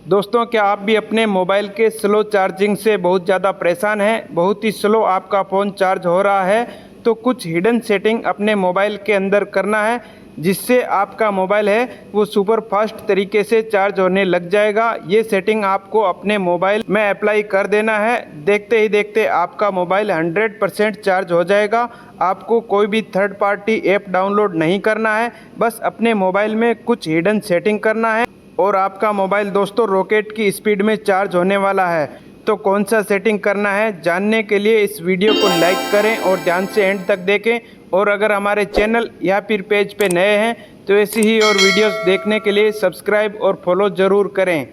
दोस्तों, क्या आप भी अपने मोबाइल के स्लो चार्जिंग से बहुत ज़्यादा परेशान हैं? बहुत ही स्लो आपका फ़ोन चार्ज हो रहा है, तो कुछ हिडन सेटिंग अपने मोबाइल के अंदर करना है, जिससे आपका मोबाइल है वो सुपर फास्ट तरीके से चार्ज होने लग जाएगा। ये सेटिंग आपको अपने मोबाइल में अप्लाई कर देना है। देखते ही देखते आपका मोबाइल 100% चार्ज हो जाएगा। आपको कोई भी थर्ड पार्टी ऐप डाउनलोड नहीं करना है, बस अपने मोबाइल में कुछ हिडन सेटिंग करना है और आपका मोबाइल दोस्तों रॉकेट की स्पीड में चार्ज होने वाला है। तो कौन सा सेटिंग करना है जानने के लिए इस वीडियो को लाइक करें और ध्यान से एंड तक देखें। और अगर हमारे चैनल या फिर पेज पे नए हैं तो ऐसी ही और वीडियोस देखने के लिए सब्सक्राइब और फॉलो ज़रूर करें।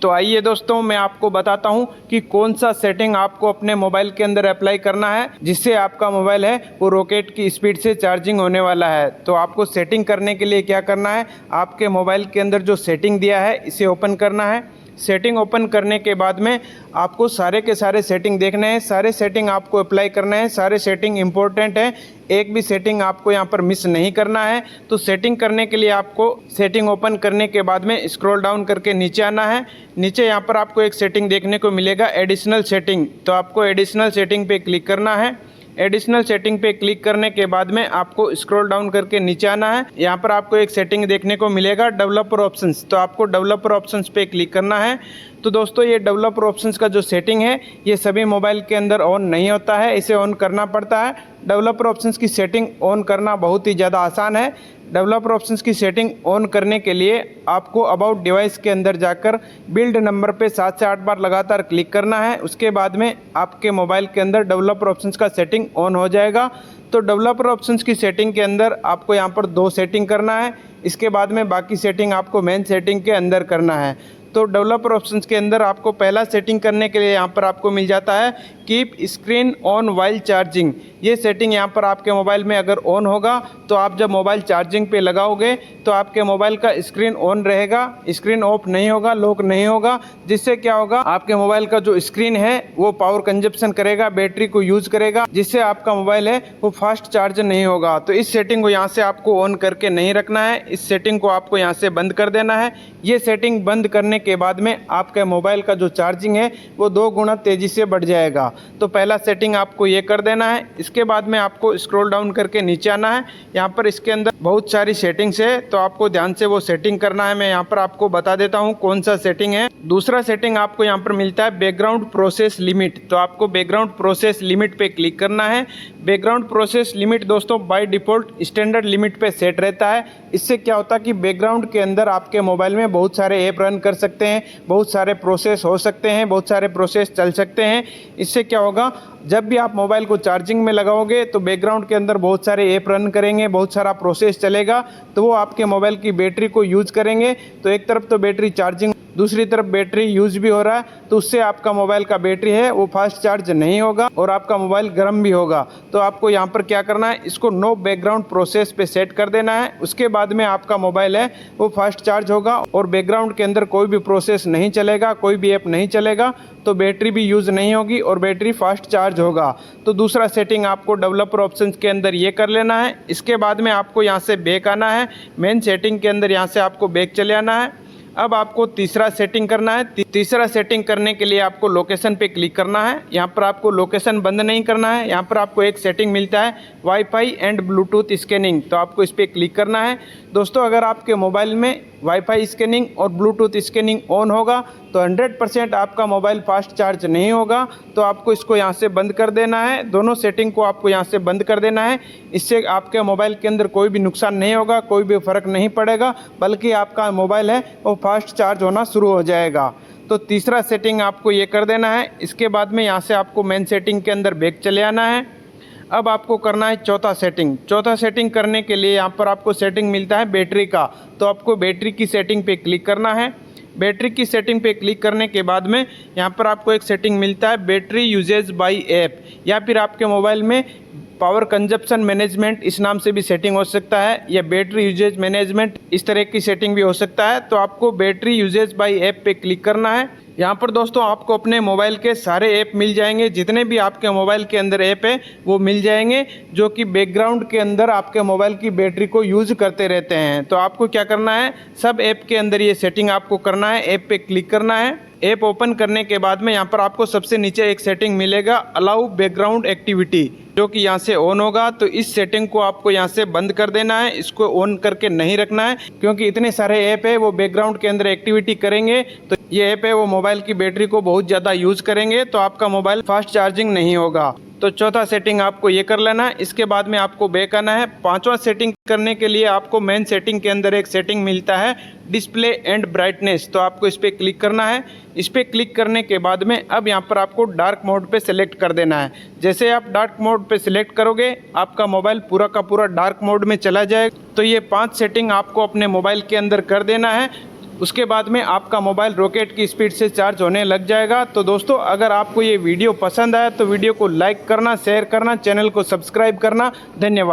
तो आइए दोस्तों, मैं आपको बताता हूं कि कौन सा सेटिंग आपको अपने मोबाइल के अंदर अप्लाई करना है, जिससे आपका मोबाइल है वो रॉकेट की स्पीड से चार्जिंग होने वाला है। तो आपको सेटिंग करने के लिए क्या करना है, आपके मोबाइल के अंदर जो सेटिंग दिया है इसे ओपन करना है। सेटिंग ओपन करने के बाद में आपको सारे के सारे सेटिंग देखने हैं, सारे सेटिंग आपको अप्लाई करना है। सारे सेटिंग इंपॉर्टेंट हैं, एक भी सेटिंग आपको यहाँ पर मिस नहीं करना है। तो सेटिंग करने के लिए आपको सेटिंग ओपन करने के बाद में स्क्रॉल डाउन करके नीचे आना है। नीचे यहाँ पर आपको एक सेटिंग देखने को मिलेगा, एडिशनल सेटिंग। तो आपको एडिशनल सेटिंग पे क्लिक करना है। एडिशनल सेटिंग पे क्लिक करने के बाद में आपको स्क्रॉल डाउन करके नीचे आना है। यहाँ पर आपको एक सेटिंग देखने को मिलेगा, डेवलपर ऑप्शंस। तो आपको डेवलपर ऑप्शंस पे क्लिक करना है। तो दोस्तों, ये डेवलपर ऑप्शंस का जो सेटिंग है ये सभी मोबाइल के अंदर ऑन नहीं होता है, इसे ऑन करना पड़ता है। डेवलपर ऑप्शंस की सेटिंग ऑन करना बहुत ही ज़्यादा आसान है। डेवलपर ऑप्शंस की सेटिंग ऑन करने के लिए आपको अबाउट डिवाइस के अंदर जाकर बिल्ड नंबर पे 7 से 8 बार लगातार क्लिक करना है। उसके बाद में आपके मोबाइल के अंदर डेवलपर ऑप्शंस का सेटिंग ऑन हो जाएगा। तो डेवलपर ऑप्शंस की सेटिंग के अंदर आपको यहाँ पर 2 सेटिंग करना है। इसके बाद में बाकी सेटिंग आपको मेन सेटिंग के अंदर करना है। तो डेवलपर ऑप्शंस के अंदर आपको पहला सेटिंग करने के लिए यहाँ पर आपको मिल जाता है keep screen on while charging. ये सेटिंग यहाँ पर आपके मोबाइल में अगर ऑन होगा तो आप जब मोबाइल चार्जिंग पे लगाओगे तो आपके मोबाइल का स्क्रीन ऑन रहेगा, स्क्रीन ऑफ नहीं होगा, लॉक नहीं होगा। जिससे क्या होगा, आपके मोबाइल का जो स्क्रीन है वो पावर कंजप्शन करेगा, बैटरी को यूज करेगा, जिससे आपका मोबाइल है वो फास्ट चार्ज नहीं होगा। तो इस सेटिंग को यहाँ से आपको ऑन करके नहीं रखना है, इस सेटिंग को आपको यहाँ से बंद कर देना है। ये सेटिंग बंद करने के बाद में आपके मोबाइल का जो चार्जिंग है वो 2 गुना तेजी से बढ़ जाएगा। तो पहला सेटिंग आपको ये कर देना है। इसके बाद में आपको स्क्रॉल डाउन करके नीचे आना है। यहाँ पर इसके अंदर बहुत सारी सेटिंग्स है, तो आपको ध्यान से वो सेटिंग करना है। मैं यहाँ पर आपको बता देता हूँ कौन सा सेटिंग है। दूसरा सेटिंग आपको यहाँ पर मिलता है बैकग्राउंड प्रोसेस लिमिट। तो आपको बैकग्राउंड प्रोसेस लिमिट पे क्लिक करना है। बैकग्राउंड प्रोसेस लिमिट दोस्तों बाय डिफॉल्ट स्टैंडर्ड लिमिट पे सेट रहता है। इससे क्या होता है कि बैकग्राउंड के अंदर आपके मोबाइल में बहुत सारे ऐप रन कर सकते हैं, बहुत सारे प्रोसेस हो सकते हैं, बहुत सारे प्रोसेस चल सकते हैं। इससे क्या होगा, जब भी आप मोबाइल को चार्जिंग में लगाओगे तो बैकग्राउंड के अंदर बहुत सारे ऐप रन करेंगे, बहुत सारा प्रोसेस चलेगा, तो वो आपके मोबाइल की बैटरी को यूज करेंगे। तो एक तरफ तो बैटरी चार्जिंग, दूसरी तरफ बैटरी यूज भी हो रहा है, तो उससे आपका मोबाइल का बैटरी है वो फास्ट चार्ज नहीं होगा और आपका मोबाइल गर्म भी होगा। तो आपको यहाँ पर क्या करना है, इसको नो बैकग्राउंड प्रोसेस पे सेट कर देना है। उसके बाद में आपका मोबाइल है वो फास्ट चार्ज होगा और बैकग्राउंड के अंदर कोई भी प्रोसेस नहीं चलेगा, कोई भी ऐप नहीं चलेगा, तो बैटरी भी यूज़ नहीं होगी और बैटरी फास्ट चार्ज होगा। तो दूसरा सेटिंग आपको डेवलपर ऑप्शंस के अंदर ये कर लेना है। इसके बाद में आपको यहाँ से बैक आना है, मेन सेटिंग के अंदर यहाँ से आपको बैक चले आना है। अब आपको तीसरा सेटिंग करना है। तीसरा सेटिंग करने के लिए आपको लोकेशन पे क्लिक करना है। यहाँ पर आपको लोकेशन बंद नहीं करना है। यहाँ पर आपको एक सेटिंग मिलता है वाईफाई एंड ब्लूटूथ स्कैनिंग। तो आपको इस पर क्लिक करना है। दोस्तों, अगर आपके मोबाइल में वाईफाई स्कैनिंग और ब्लूटूथ स्कैनिंग ऑन होगा तो 100% आपका मोबाइल फास्ट चार्ज नहीं होगा। तो आपको इसको यहाँ से बंद कर देना है। दोनों सेटिंग को आपको यहाँ से बंद कर देना है। इससे आपके मोबाइल के अंदर कोई भी नुकसान नहीं होगा, कोई भी फ़र्क नहीं पड़ेगा, बल्कि आपका मोबाइल है वो फास्ट चार्ज होना शुरू हो जाएगा। तो तीसरा सेटिंग आपको ये कर देना है। इसके बाद में यहाँ से आपको मेन सेटिंग के अंदर बैक चले आना है। अब आपको करना है चौथा सेटिंग। चौथा सेटिंग करने के लिए यहाँ पर आपको सेटिंग मिलता है बैटरी का। तो आपको बैटरी की सेटिंग पे क्लिक करना है। बैटरी की सेटिंग पे क्लिक करने के बाद में यहाँ पर आपको एक सेटिंग मिलता है बैटरी यूजेज बाय ऐप, या फिर आपके मोबाइल में पावर कंजप्शन मैनेजमेंट इस नाम से भी सेटिंग हो सकता है, या बैटरी यूजेज मैनेजमेंट इस तरह की सेटिंग भी हो सकता है। तो आपको बैटरी यूजेज बाय ऐप पे क्लिक करना है। यहाँ पर दोस्तों आपको अपने मोबाइल के सारे ऐप मिल जाएंगे, जितने भी आपके मोबाइल के अंदर ऐप है वो मिल जाएंगे, जो कि बैकग्राउंड के अंदर आपके मोबाइल की बैटरी को यूज़ करते रहते हैं। तो आपको क्या करना है, सब ऐप के अंदर ये सेटिंग आपको करना है। ऐप पे क्लिक करना है। ऐप ओपन करने के बाद में यहाँ पर आपको सबसे नीचे एक सेटिंग मिलेगा, अलाउ बैकग्राउंड एक्टिविटी, जो कि यहाँ से ऑन होगा। तो इस सेटिंग को आपको यहाँ से बंद कर देना है, इसको ऑन करके नहीं रखना है, क्योंकि इतने सारे ऐप है वो बैकग्राउंड के अंदर एक्टिविटी करेंगे तो ये ऐप है वो मोबाइल की बैटरी को बहुत ज़्यादा यूज़ करेंगे, तो आपका मोबाइल फास्ट चार्जिंग नहीं होगा। तो चौथा सेटिंग आपको ये कर लेना है। इसके बाद में आपको बैक आना है। पांचवा सेटिंग करने के लिए आपको मेन सेटिंग के अंदर एक सेटिंग मिलता है, डिस्प्ले एंड ब्राइटनेस। तो आपको इस पर क्लिक करना है। इस पर क्लिक करने के बाद में अब यहाँ पर आपको डार्क मोड पे सेलेक्ट कर देना है। जैसे आप डार्क मोड पे सिलेक्ट करोगे आपका मोबाइल पूरा का पूरा डार्क मोड में चला जाएगा। तो ये 5 सेटिंग आपको अपने मोबाइल के अंदर कर देना है। उसके बाद में आपका मोबाइल रॉकेट की स्पीड से चार्ज होने लग जाएगा। तो दोस्तों अगर आपको ये वीडियो पसंद आया तो वीडियो को लाइक करना, शेयर करना, चैनल को सब्सक्राइब करना। धन्यवाद।